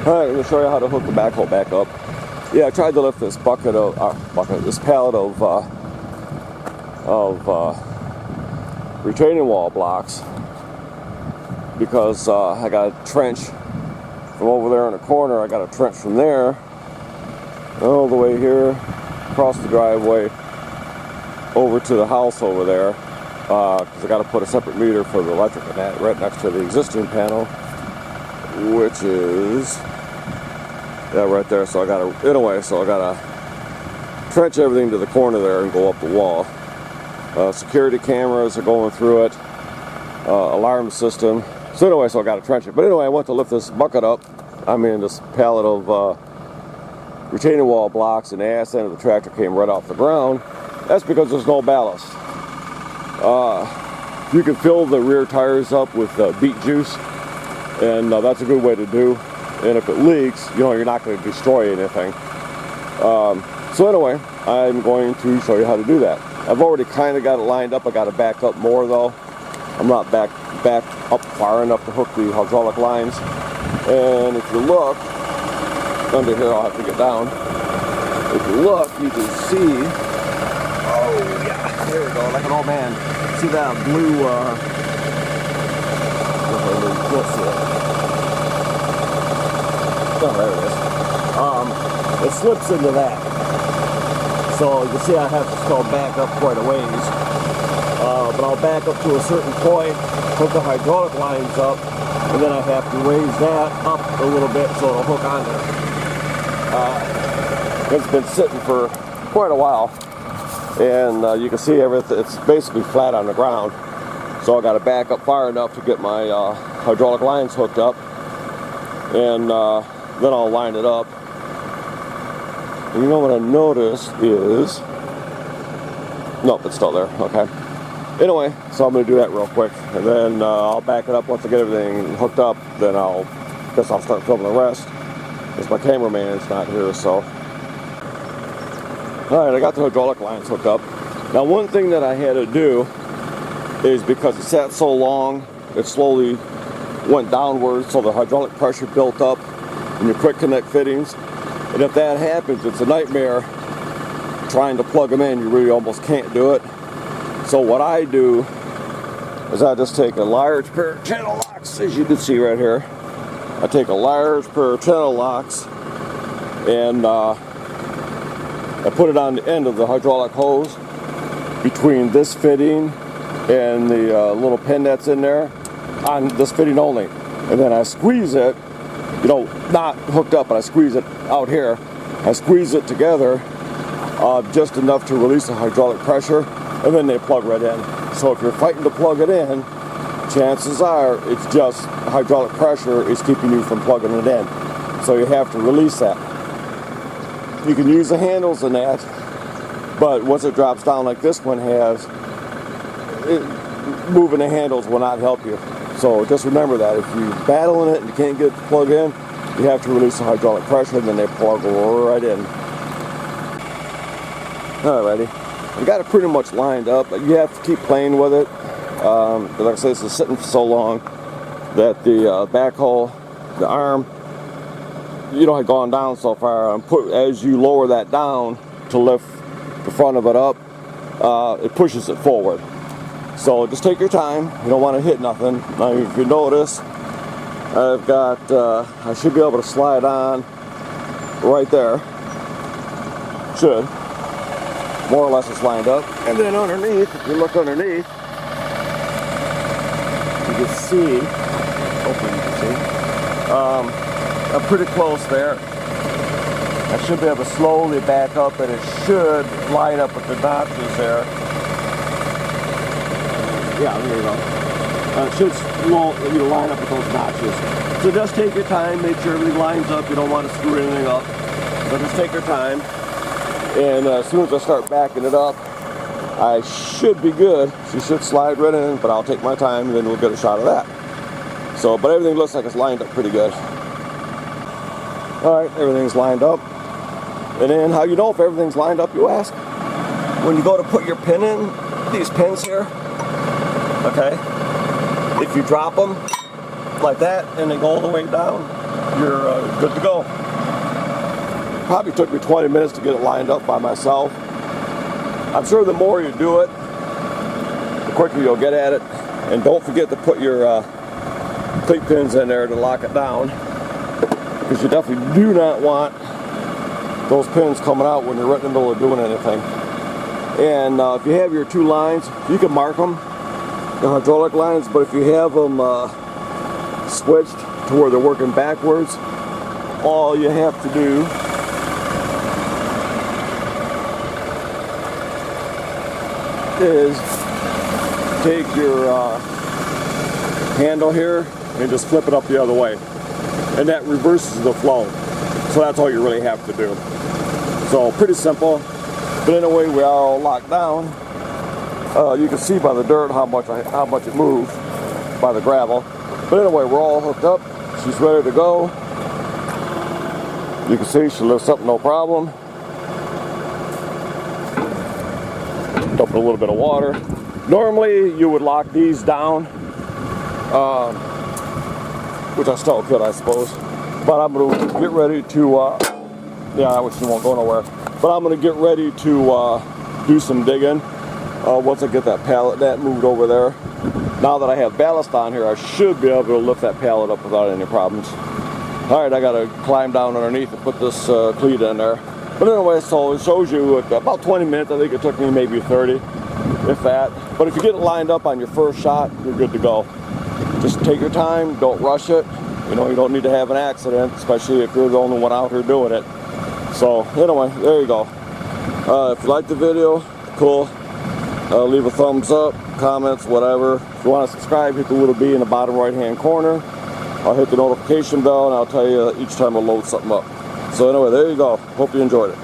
Alright, I'm going to show you how to hook the backhoe back up. Yeah, I tried to lift this pallet of retaining wall blocks because I got a trench from over there in the corner. I got a trench from there all the way here across the driveway over to the house over there because I got to put a separate meter for the electric and that right next to the existing panel, which is right there. So I got to, in a way, so I got to trench everything to the corner there and go up the wall. Security cameras are going through it, alarm system. So anyway, so I got to trench it. But anyway, I went to lift this bucket up, this pallet of retaining wall blocks, and the ass end of the tractor came right off the ground. That's because there's no ballast. You can fill the rear tires up with beet juice, and that's a good way to do. And if it leaks, you're not going to destroy anything. So anyway, I'm going to show you how to do that. I've already kind of got it lined up. I got to back up more though. I'm not back up far enough to hook the hydraulic lines. And if you look under here, I'll have to get down. If you look, you can see. Oh yeah, there we go, like an old man. See that blue? Oh, there it is. It slips into that. So you can see I have to still back up quite a ways. But I'll back up to a certain point, hook the hydraulic lines up, and then I have to raise that up a little bit so it'll hook on there. It's been sitting for quite a while, and you can see everything. It's basically flat on the ground. So I got to back up far enough to get my hydraulic lines hooked up, and then I'll line it up. And what I noticed is, nope, it's still there. Okay. Anyway, so I'm going to do that real quick, and then I'll back it up once I get everything hooked up. Then I'll start filming the rest, because my cameraman's not here. So, all right, I got the hydraulic lines hooked up. Now, one thing that I had to do is because it sat so long, it slowly went downwards, so the hydraulic pressure built up in your quick connect fittings. And if that happens, it's a nightmare trying to plug them in. You really almost can't do it. So what I do is I just take a large pair of channel locks, as you can see right here. I take a large pair of channel locks and I put it on the end of the hydraulic hose between this fitting and the little pin that's in there, on this fitting only. And then I squeeze it, not hooked up, but I squeeze it out here. I squeeze it together just enough to release the hydraulic pressure, and then they plug right in. So if you're fighting to plug it in, chances are it's just hydraulic pressure is keeping you from plugging it in. So you have to release that. You can use the handles in that, but once it drops down like this one has, moving the handles will not help you. So just remember that if you're battling it and you can't get it to plug in, you have to release the hydraulic pressure, and then they plug right in. Alrighty, I got it pretty much lined up, but you have to keep playing with it. But like I said, this is sitting for so long that the backhoe, the arm, had gone down so far. As you lower that down to lift the front of it up, it pushes it forward. So just take your time. You don't want to hit nothing. Now, if you notice, I've got, I should be able to slide on right there. Should. More or less it's lined up. And then underneath, if you look underneath, you can see, hopefully you can see, I'm pretty close there. I should be able to slowly back up, and it should line up with the notches there. Yeah, there you go. It should line up with those notches. So just take your time, make sure everything lines up. You don't want to screw anything up. So just take your time. And as soon as I start backing it up, I should be good. She should slide right in, but I'll take my time, and then we'll get a shot of that. So, but everything looks like it's lined up pretty good. All right, everything's lined up. And then how you know if everything's lined up, you ask? When you go to put your pin in, these pins here, okay, if you drop them like that and they go all the way down, you're good to go. Probably took me 20 minutes to get it lined up by myself. I'm sure the more you do it, the quicker you'll get at it. And don't forget to put your cleat pins in there to lock it down, because you definitely do not want those pins coming out when you're right in the middle of doing anything. And if you have your two lines, you can mark them, the hydraulic lines, but if you have them switched to where they're working backwards, all you have to do is take your handle here and just flip it up the other way, and that reverses the flow. So that's all you really have to do. So pretty simple, but anyway, we are all locked down. You can see by the dirt how much it moved, by the gravel. But anyway, we're all hooked up. She's ready to go. You can see she lifts up no problem. Dump a little bit of water. Normally you would lock these down, which I still could, I suppose. But I'm going to get ready to, yeah, she won't go nowhere. But I'm going to get ready to do some digging once I get that pallet moved over there. Now that I have ballast on here, I should be able to lift that pallet up without any problems. Alright, I got to climb down underneath and put this cleat in there. But anyway, so it shows you about 20 minutes. I think it took me maybe 30, if that. But if you get it lined up on your first shot, you're good to go. Just take your time, don't rush it. You know, you don't need to have an accident, especially if you're the only one out here doing it. So anyway, there you go. If you like the video, cool. Leave a thumbs up, comments, whatever. If you want to subscribe, hit the little B in the bottom right hand corner. I'll hit the notification bell and I'll tell you each time I load something up. So anyway, there you go. Hope you enjoyed it.